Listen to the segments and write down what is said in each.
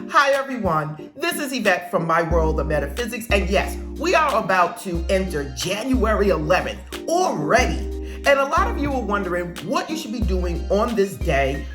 Hi everyone, this is Yvette from my world of metaphysics, and yes, we are about to enter January 11th already. And a lot of you are wondering what you should be doing on this day,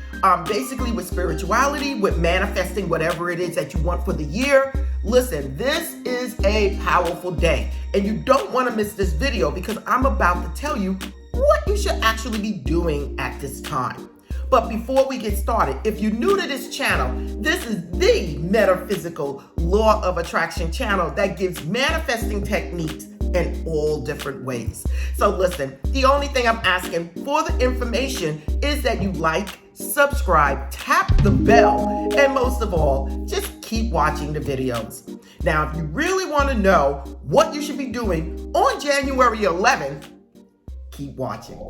basically with spirituality, with manifesting whatever it is that you want for the year. Listen, this is a powerful day, and you don't want to miss this video because I'm about to tell you what you should actually be doing at this time. But before we get started, if you're new to this channel, this is the metaphysical law of attraction channel that gives manifesting techniques in all different ways. So listen, the only thing I'm asking for the information is that you like, subscribe, tap the bell, and most of all, just keep watching the videos. Now, if you really want to know what you should be doing on January 11th, keep watching.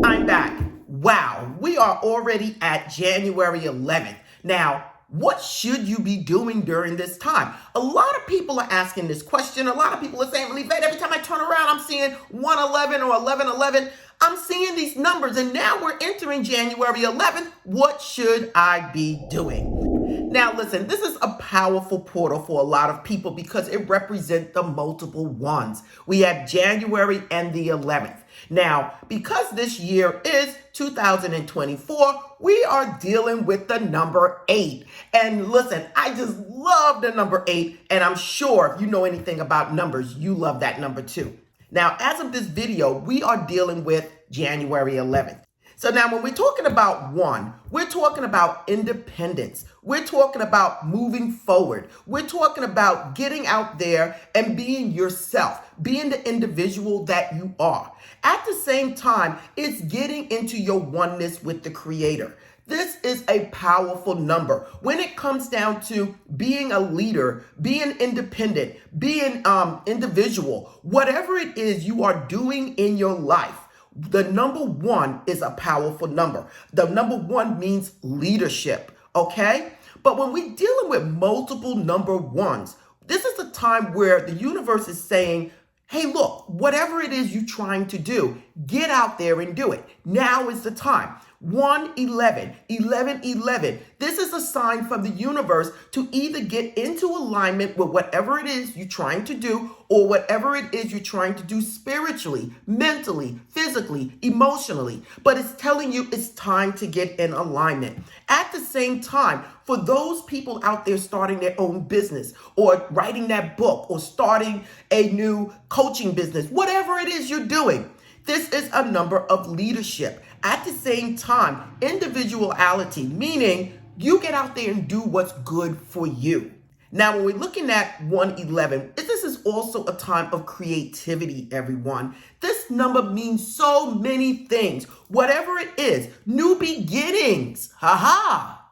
I'm back. Wow, we are already at January 11th. Now, what should you be doing during this time? A lot of people are asking this question. A lot of people are saying, well, Yvette, every time I turn around, I'm seeing 111 or 1111. I'm seeing these numbers, and now we're entering January 11th. What should I be doing? Now, listen, this is a powerful portal for a lot of people because it represents the multiple ones. We have January and the 11th. Now, because this year is 2024, we are dealing with the number 8. And listen, I just love the number 8, and I'm sure if you know anything about numbers, you love that number too. Now, as of this video, we are dealing with January 11th. So now when we're talking about 1, we're talking about independence. We're talking about moving forward. We're talking about getting out there and being yourself, being the individual that you are. At the same time, it's getting into your oneness with the Creator. This is a powerful number. When it comes down to being a leader, being independent, being individual, whatever it is you are doing in your life, the number 1 is a powerful number. The number 1 means leadership, okay? But when we're dealing with multiple number 1s, this is a time where the universe is saying, hey, look, whatever it is you're trying to do, get out there and do it. Now is the time. 111, 1111. This is a sign from the universe to either get into alignment with whatever it is you're trying to do or whatever it is you're trying to do spiritually, mentally, physically, emotionally. But it's telling you it's time to get in alignment. At the same time, for those people out there starting their own business or writing that book or starting a new coaching business, whatever it is you're doing, this is a number of leadership. At the same time, individuality, meaning you get out there and do what's good for you. Now, when we're looking at 111, this is also a time of creativity, everyone. This number means so many things. Whatever it is, new beginnings.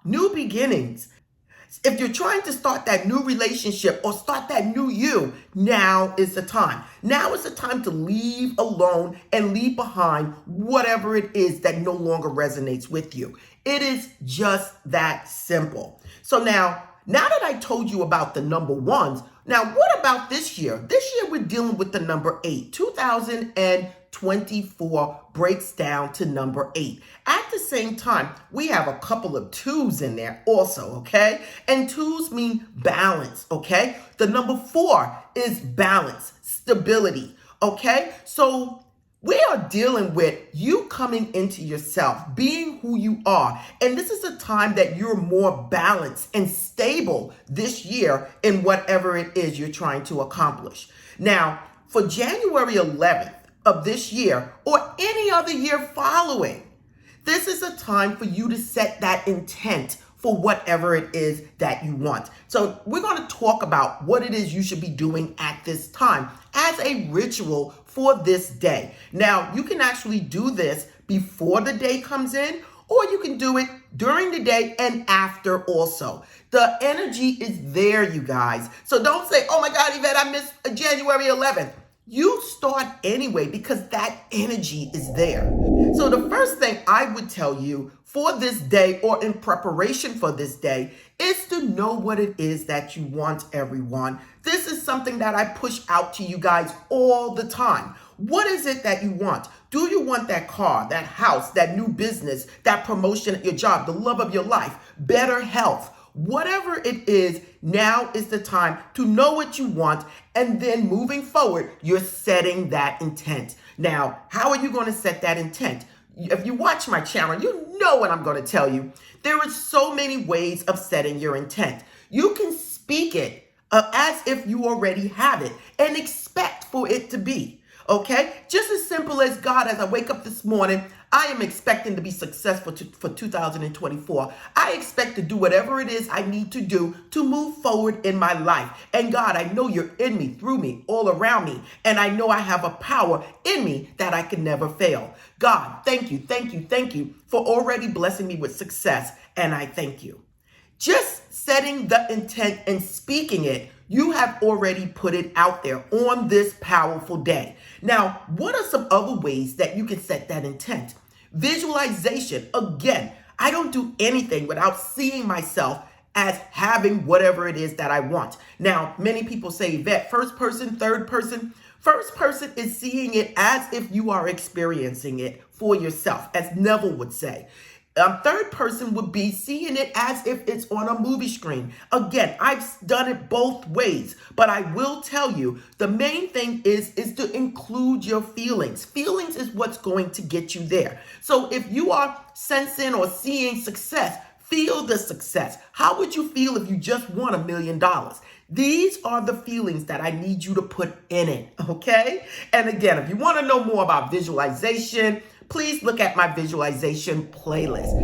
New beginnings. If you're trying to start that new relationship or start that new you, now is the time. Now is the time to leave alone and leave behind whatever it is that no longer resonates with you. It is just that simple. So now that I told you about the number 1s, now what about this year? This year we're dealing with the number 8. 2024 breaks down to number 8. At the same time, we have a couple of 2s in there also, okay? And 2s mean balance, okay? The number 4 is balance, stability, okay? So we are dealing with you coming into yourself, being who you are. And this is a time that you're more balanced and stable this year in whatever it is you're trying to accomplish. Now, for January 11th of this year or any other year following, this is a time for you to set that intent for whatever it is that you want. So we're going to talk about what it is you should be doing at this time as a ritual for this day. Now, you can actually do this before the day comes in, or you can do it during the day and after also. The energy is there, you guys. So don't say, oh my God, Yvette, I missed January 11th. You start anyway because that energy is there. So the first thing I would tell you for this day or in preparation for this day is to know what it is that you want, everyone. This is something that I push out to you guys all the time. What is it that you want? Do you want that car, that house, that new business, that promotion at your job, the love of your life, better health? whatever it is, now is the time to know what you want. And then moving forward, you're setting that intent. Now, how are you going to set that intent? If you watch my channel, you know what I'm going to tell you. There are so many ways of setting your intent. You can speak it as if you already have it and expect for it to be. Okay? Just as simple as, God, as I wake up this morning, I am expecting to be successful for 2024. I expect to do whatever it is I need to do to move forward in my life. And God, I know you're in me, through me, all around me. And I know I have a power in me that I can never fail. God, thank you, thank you, thank you for already blessing me with success. And I thank you. Just setting the intent and speaking it, you have already put it out there on this powerful day. Now, what are some other ways that you can set that intent? Visualization. Again, I don't do anything without seeing myself as having whatever it is that I want. Now, many people say, Yvette, first person, third person. First person is seeing it as if you are experiencing it for yourself, as Neville would say. Third person would be seeing it as if it's on a movie screen. Again, I've done it both ways, but I will tell you, the main thing is to include your feelings. Feelings is what's going to get you there. So if you are sensing or seeing success, feel the success. How would you feel if you just won $1 million? These are the feelings that I need you to put in it, okay? And again, if you want to know more about visualization, please look at my visualization playlist.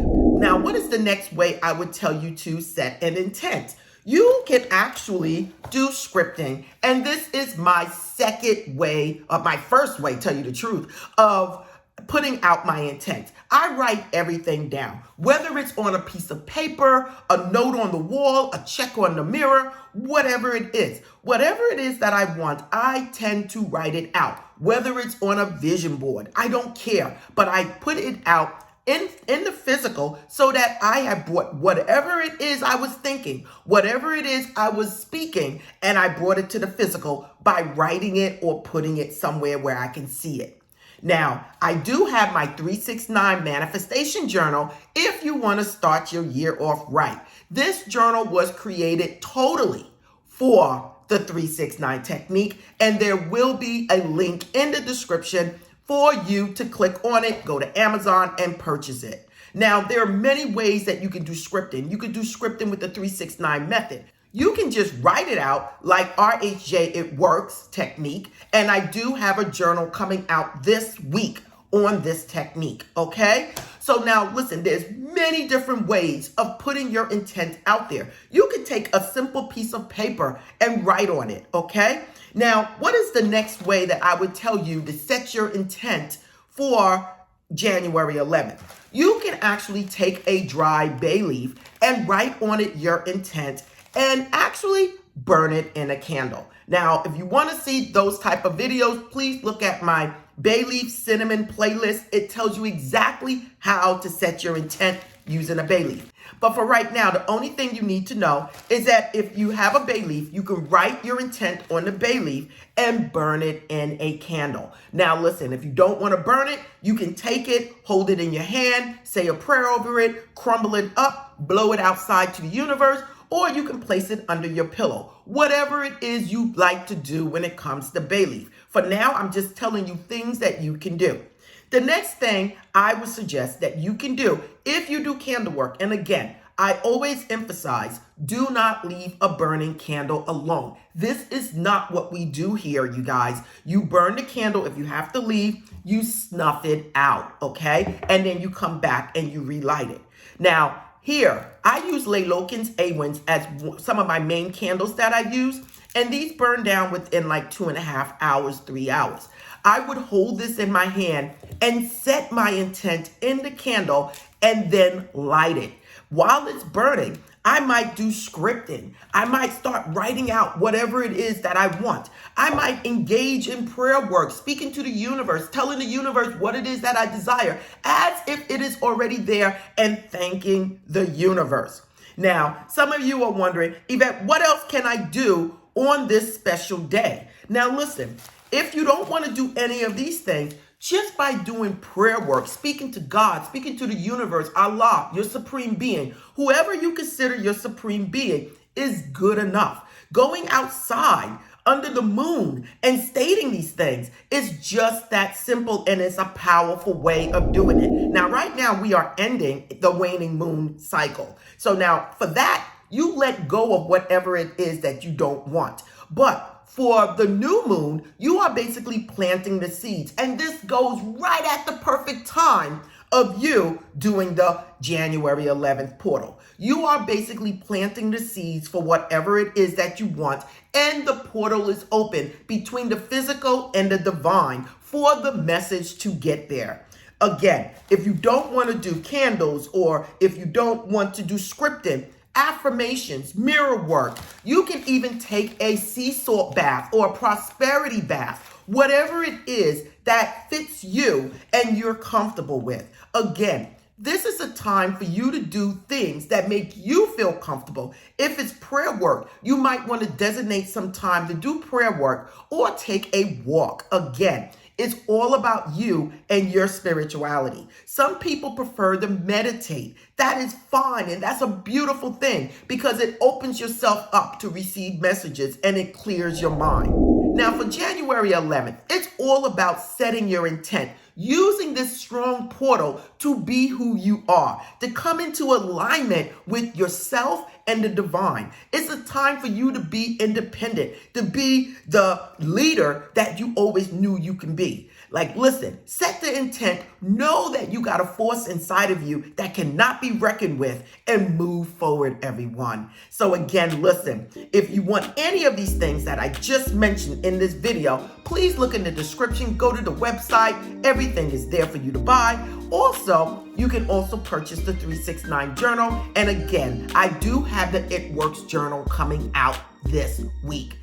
Now, what is the next way I would tell you to set an intent? You can actually do scripting. And this is my second way, or my first way, tell you the truth, of putting out my intent. I write everything down, whether it's on a piece of paper, a note on the wall, a check on the mirror, whatever it is. Whatever it is that I want, I tend to write it out, whether it's on a vision board. I don't care, but I put it out in the physical so that I have brought whatever it is I was thinking, whatever it is I was speaking, and I brought it to the physical by writing it or putting it somewhere where I can see it. Now, I do have my 369 manifestation journal if you want to start your year off right. This journal was created totally for the 369 technique, and there will be a link in the description for you to click on it, go to Amazon and purchase it. Now, there are many ways that you can do scripting. You can do scripting with the 369 method. You can just write it out like RHJ It Works technique. And I do have a journal coming out this week on this technique, okay? So now listen, there's many different ways of putting your intent out there. You can take a simple piece of paper and write on it, okay? Now, what is the next way that I would tell you to set your intent for January 11th? You can actually take a dry bay leaf and write on it your intent and actually burn it in a candle. Now, if you want to see those type of videos, please look at my bay leaf cinnamon playlist. It tells you exactly how to set your intent using a bay leaf. But for right now, the only thing you need to know is that if you have a bay leaf, you can write your intent on the bay leaf and burn it in a candle. Now, listen, if you don't want to burn it, you can take it, hold it in your hand, say a prayer over it, crumble it up, blow it outside to the universe, or you can place it under your pillow. Whatever it is you like to do when it comes to bay leaf. For now, I'm just telling you things that you can do. The next thing I would suggest that you can do if you do candle work, and again, I always emphasize, do not leave a burning candle alone. This is not what we do here, you guys. You burn the candle. If you have to leave, you snuff it out, okay? And then you come back and you relight it. Now, here, I use Leylokin's A-Wins as some of my main candles that I use, and these burn down within like 2.5 hours, 3 hours. I would hold this in my hand and set my intent in the candle and then light it. While it's burning, I might do scripting. I might start writing out whatever it is that I want. I might engage in prayer work, speaking to the universe, telling the universe what it is that I desire, as if it is already there, and thanking the universe. Now, some of you are wondering, Yvette, what else can I do on this special day? Now, listen, if you don't want to do any of these things, Just by doing prayer work, speaking to God, speaking to the universe, Allah, your supreme being, whoever you consider your supreme being is good enough. Going outside under the moon and stating these things is just that simple, and it's a powerful way of doing it. Now, right now, we are ending the waning moon cycle. So now for that, you let go of whatever it is that you don't want. But for the new moon, you are basically planting the seeds. And this goes right at the perfect time of you doing the January 11th portal. You are basically planting the seeds for whatever it is that you want. And the portal is open between the physical and the divine for the message to get there. Again, if you don't want to do candles, or if you don't want to do scripting, affirmations, mirror work, you can even take a sea salt bath or a prosperity bath, whatever it is that fits you and you're comfortable with. Again, this is a time for you to do things that make you feel comfortable. If it's prayer work, you might want to designate some time to do prayer work or take a walk. Again, it's all about you and your spirituality. Some people prefer to meditate. That is fine, and that's a beautiful thing because it opens yourself up to receive messages and it clears your mind. Now, for January 11th, it's all about setting your intent, using this strong portal to be who you are, to come into alignment with yourself and the divine. It's a time for you to be independent, to be the leader that you always knew you can be. Like, listen, set the intent, know that you got a force inside of you that cannot be reckoned with, and move forward, everyone. So again, listen, if you want any of these things that I just mentioned in this video, please look in the description, go to the website, everything is there for you to buy. Also, you can also purchase the 369 journal. And again, I do have the It Works journal coming out this week.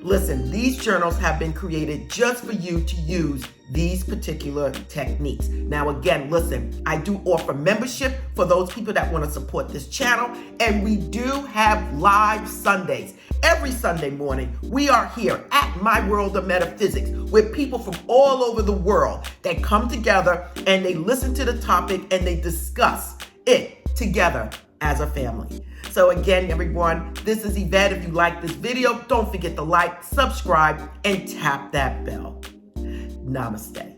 Listen, these journals have been created just for you to use these particular techniques. Now, again, listen, I do offer membership for those people that want to support this channel, and we do have live Sundays. Every Sunday morning, we are here at My World of Metaphysics with people from all over the world that come together and they listen to the topic and they discuss it together as a family. So again, everyone, this is Yvette. If you like this video, don't forget to like, subscribe, and tap that bell. Namaste.